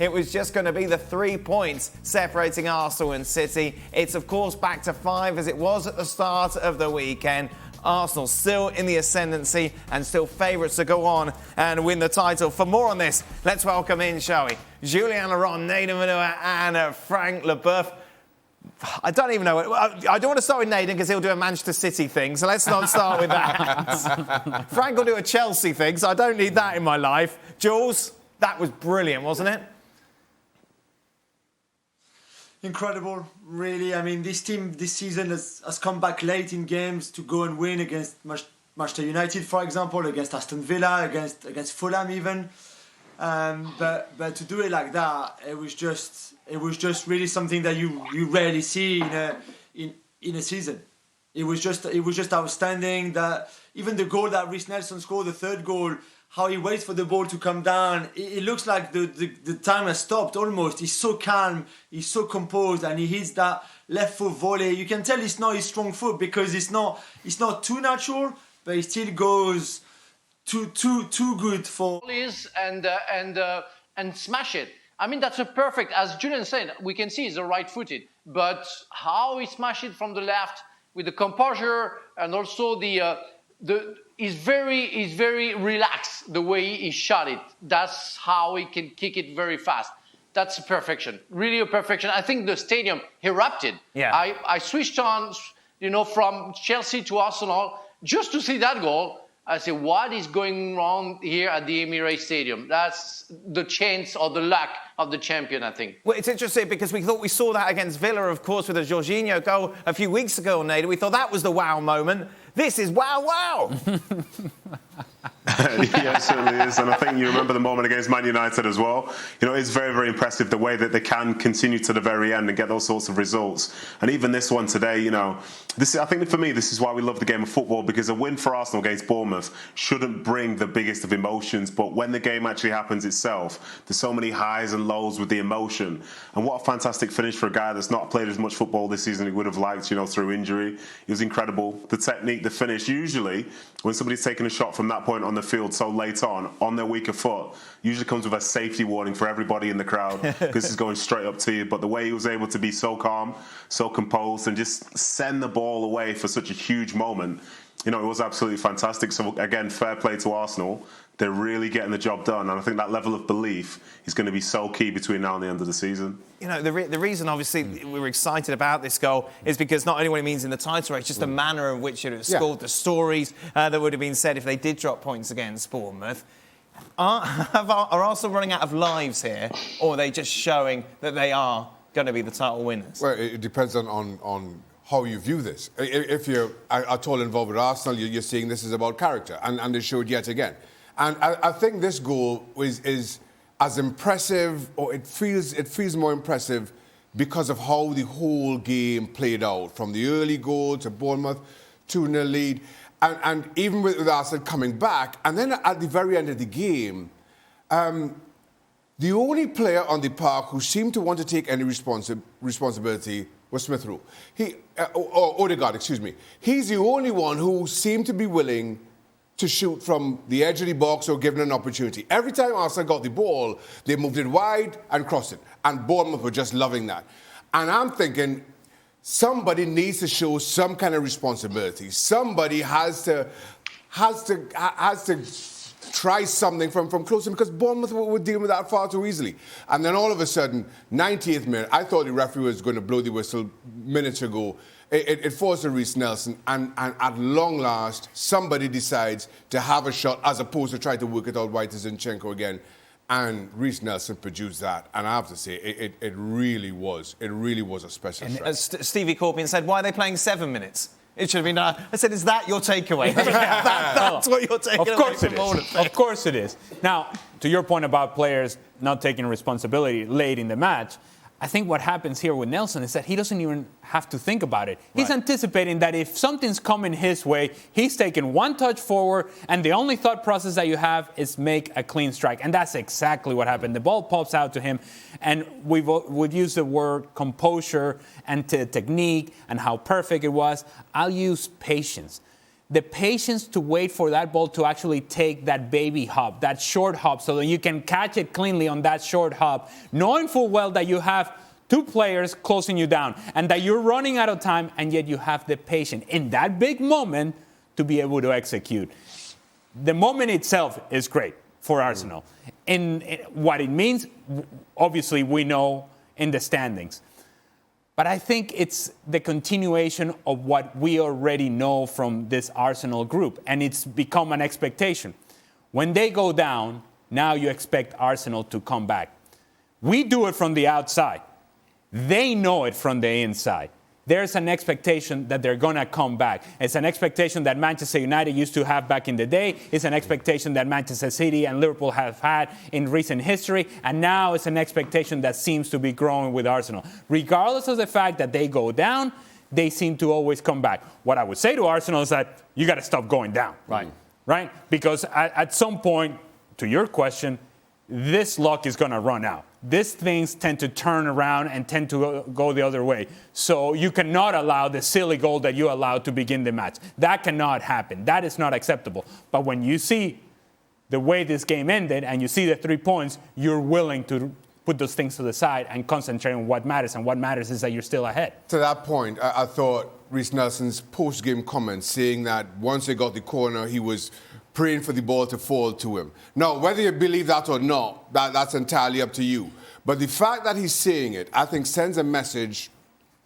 it was just going to be the 3 points separating Arsenal and City. It's, of course, back to 5 as it was at the start of the weekend. Arsenal still in the ascendancy and still favourites to go on and win the title. For more on this, let's welcome in, shall we, Julian Laurent, Nathan Manua and Frank Leboeuf. I don't even know. I don't want to start with Nathan because he'll do a Manchester City thing, so let's not start with that. Frank will do a Chelsea thing, so I don't need that in my life. Jules, that was brilliant, wasn't it? Incredible, really. I mean, this team this season has come back late in games to go and win against Manchester United, for example, against Aston Villa, against Fulham even. But to do it like that, it was just really something that you rarely see in a season. It was just outstanding. That even the goal that Reece Nelson scored, the third goal, how he waits for the ball to come down. It looks like the time has stopped almost. He's so calm, he's so composed, and he hits that left foot volley. You can tell it's not his strong foot because it's not too natural, but he still goes too good for and smash it. I mean, that's a perfect, as Julian said, we can see he's right-footed, but how he smashed it from the left with the composure and also he's very relaxed the way he shot it. That's how he can kick it very fast. That's perfection, really a perfection. I think the stadium erupted. Yeah. I switched on, from Chelsea to Arsenal just to see that goal. I said, what is going wrong here at the Emirates Stadium? That's the chance or the luck of the champion, I think. Well, it's interesting because we thought we saw that against Villa, of course, with the Jorginho goal a few weeks ago, Nader. We thought that was the wow moment. This is wow. Yeah, it certainly is. And I think you remember the moment against Man United as well. It's very, very impressive the way that they can continue to the very end and get those sorts of results. And even this one today, I think for me, this is why we love the game of football, because a win for Arsenal against Bournemouth shouldn't bring the biggest of emotions. But when the game actually happens itself, there's so many highs and lows with the emotion. And what a fantastic finish for a guy that's not played as much football this season he would have liked, through injury. It was incredible. The technique, the finish. Usually, when somebody's taking a shot from that point on the field so late on their weaker foot, usually comes with a safety warning for everybody in the crowd because it's going straight up to you. But the way he was able to be so calm, so composed, and just send the ball away for such a huge moment, it was absolutely fantastic. So again, fair play to Arsenal. They're really getting the job done, and I think that level of belief is going to be so key between now and the end of the season. The reason, obviously, we were excited about this goal is because not only what it means in the title race, just the manner in which it was scored, the stories that would have been said if they did drop points against Bournemouth. Are Arsenal running out of lives here, or are they just showing that they are going to be the title winners? Well, it depends on how you view this. If you're at all involved with Arsenal, you're seeing this is about character, and they showed yet again. And I think this goal is as impressive, or it feels more impressive because of how the whole game played out, from the early goal to Bournemouth 2-0 lead, and even with Arsenal coming back, and then at the very end of the game, the only player on the park who seemed to want to take any responsibility was Smith Rowe. Odegaard, excuse me. He's the only one who seemed to be willing to shoot from the edge of the box or given an opportunity. Every time Arsenal got the ball, they moved it wide and crossed it. And Bournemouth were just loving that. And I'm thinking, somebody needs to show some kind of responsibility. Somebody has to try something from close, because Bournemouth were dealing with that far too easily. And then all of a sudden, 90th minute, I thought the referee was going to blow the whistle minutes ago. It forced a Reece Nelson, and at long last, somebody decides to have a shot as opposed to try to work it out right to Zinchenko again. And Reece Nelson produced that. And I have to say, it really was a special strike. As Stevie Corpian said, why are they playing 7 minutes? It should have been... I said, is that your takeaway? That's what you're taking away from all of it. Of course it is. Now, to your point about players not taking responsibility late in the match, I think what happens here with Nelson is that he doesn't even have to think about it. He's anticipating that if something's coming his way, he's taking one touch forward, and the only thought process that you have is make a clean strike. And that's exactly what happened. The ball pops out to him, and we've used the word composure and technique and how perfect it was. I'll use patience. the patience to wait for that ball to actually take that baby hop, that short hop, so that you can catch it cleanly on that short hop, knowing full well that you have two players closing you down and that you're running out of time, and yet you have the patience in that big moment to be able to execute. The moment itself is great for Arsenal. And what it means, obviously, we know in the standings. But I think it's the continuation of what we already know from this Arsenal group, and it's become an expectation. When they go down, now you expect Arsenal to come back. We do it from the outside. They know it from the inside. There's an expectation that they're going to come back. It's an expectation that Manchester United used to have back in the day. It's an expectation that Manchester City and Liverpool have had in recent history. And now it's an expectation that seems to be growing with Arsenal. Regardless of the fact that they go down, they seem to always come back. What I would say to Arsenal is that you got to stop going down. Right? Because at some point, to your question, this luck is going to run out. These things tend to turn around and tend to go the other way. So you cannot allow the silly goal that you allowed to begin the match. That cannot happen. That is not acceptable. But when you see the way this game ended and you see the 3 points, you're willing to put those things to the side and concentrate on what matters. And what matters is that you're still ahead. To that point, I thought Reece Nelson's post-game comments saying that once they got the corner, he was praying for the ball to fall to him. Now, whether you believe that or not, that's entirely up to you. But the fact that he's saying it, I think, sends a message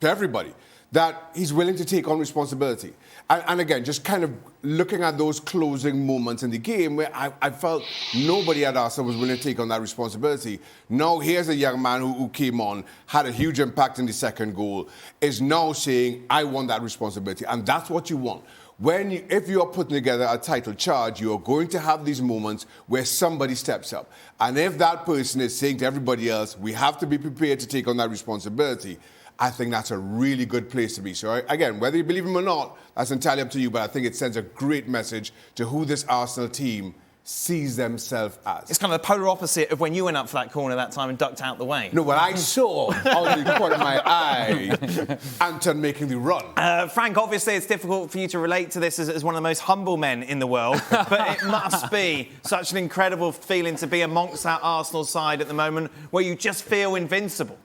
to everybody that he's willing to take on responsibility. And again, just kind of looking at those closing moments in the game where I felt nobody at Arsenal was willing to take on that responsibility. Now, here's a young man who came on, had a huge impact in the second goal, is now saying, I want that responsibility. And that's what you want. If you are putting together a title charge, you are going to have these moments where somebody steps up. And if that person is saying to everybody else, we have to be prepared to take on that responsibility, I think that's a really good place to be. So again, whether you believe him or not, that's entirely up to you, but I think it sends a great message to who this Arsenal team sees themselves as. It's kind of the polar opposite of when you went up for that corner that time and ducked out the way. No, what I saw out of the corner of my eye, Anton making the run. Frank, obviously it's difficult for you to relate to this as one of the most humble men in the world, but it must be such an incredible feeling to be amongst that Arsenal side at the moment where you just feel invincible.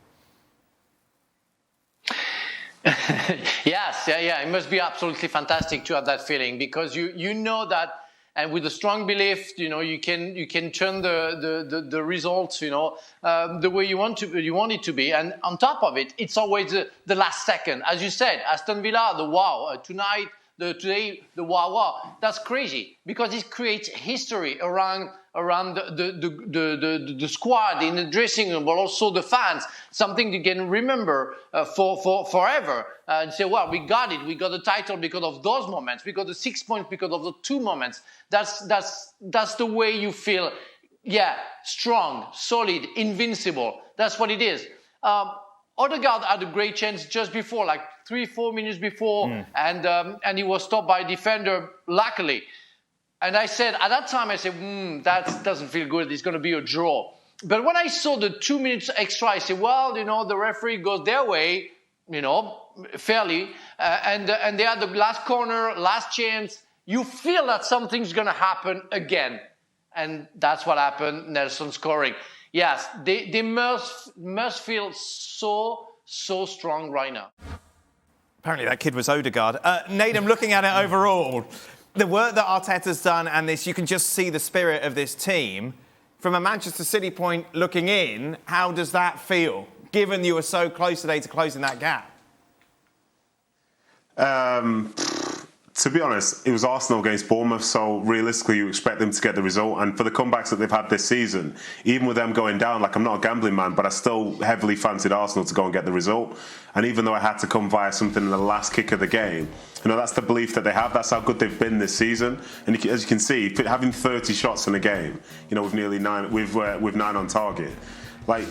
Yes, it must be absolutely fantastic to have that feeling, because you know that. And with a strong belief, you can turn the results, the way you want it to be. And on top of it, it's always the last second. As you said, Aston Villa, the wow. Today, the wow. That's crazy, because it creates history around the squad, in the dressing room, but also the fans. Something you can remember for forever. And say, well, we got it. We got the title because of those moments. We got the 6 points because of the 2 moments. That's the way you feel. Yeah, strong, solid, invincible. That's what it is. Odegaard had a great chance just before, like 3-4 minutes before, and he was stopped by a defender, luckily. And I said, at that time, that doesn't feel good. It's going to be a draw. But when I saw the 2 minutes extra, I said, well, the referee goes their way, fairly. And they had the last corner, last chance. You feel that something's going to happen again. And that's what happened, Nelson scoring. Yes, they must feel so strong right now. Apparently that kid was Odegaard. Nadem, looking at it overall, the work that Arteta's done and this, you can just see the spirit of this team. From a Manchester City point looking in, how does that feel, given you were so close today to closing that gap? To be honest, it was Arsenal against Bournemouth, so realistically you expect them to get the result. And for the comebacks that they've had this season, even with them going down, I'm not a gambling man, but I still heavily fancied Arsenal to go and get the result. And even though I had to come via something in the last kick of the game, that's the belief that they have. That's how good they've been this season. And as you can see, having 30 shots in a game, with nearly 9, with 9 on target. like,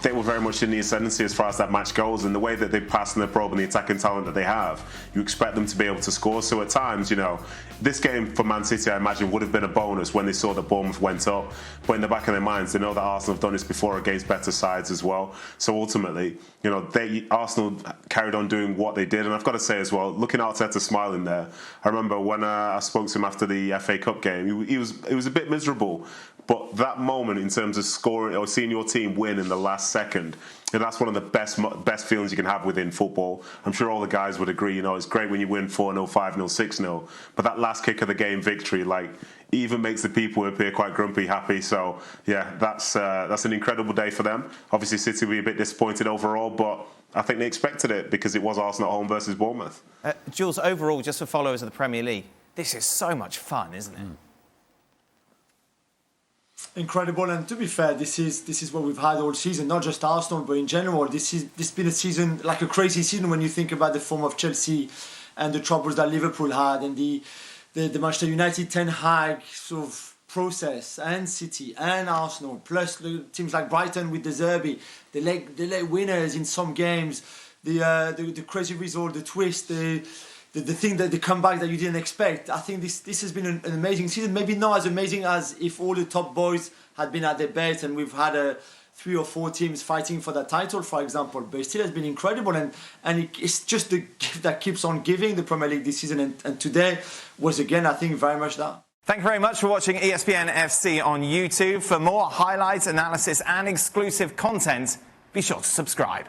they were very much in the ascendancy as far as that match goes, and the way that they pass and they probe and the attacking talent that they have, you expect them to be able to score. So at times, you know, this game for Man City, I imagine, would have been a bonus when they saw that Bournemouth went up. But in the back of their minds, they know that Arsenal have done this before against better sides as well. So ultimately, you know, Arsenal carried on doing what they did. And I've got to say as well, looking at Arteta smiling there, I remember when I spoke to him after the FA Cup game, he was a bit miserable. But that moment in terms of scoring or seeing your team win in the last second, and that's one of the best feelings you can have within football. I'm sure all the guys would agree. You know, it's great when you win 4-0, 5-0, 6-0. But that last kick of the game victory, like, even makes the people who appear quite grumpy happy. So, yeah, that's an incredible day for them. Obviously, City will be a bit disappointed overall, but I think they expected it because it was Arsenal at home versus Bournemouth. Jules, overall, just for followers of the Premier League, this is so much fun, isn't it? Incredible, and to be fair, this is what we've had all season, not just Arsenal, but in general. This has been a season, like a crazy season when you think about the form of Chelsea and the troubles that Liverpool had, and the Manchester United Ten Hag sort of process, and City and Arsenal, plus teams like Brighton with the Zerbi, the late winners in some games, the crazy result, the twist, the thing that the comeback that you didn't expect. I think this has been an amazing season. Maybe not as amazing as if all the top boys had been at their best and we've had 3 or 4 teams fighting for that title, for example. But it still has been incredible, and it's just the gift that keeps on giving the Premier League this season. And today was again, I think, very much that. Thank you very much for watching ESPN FC on YouTube. For more highlights, analysis, and exclusive content, be sure to subscribe.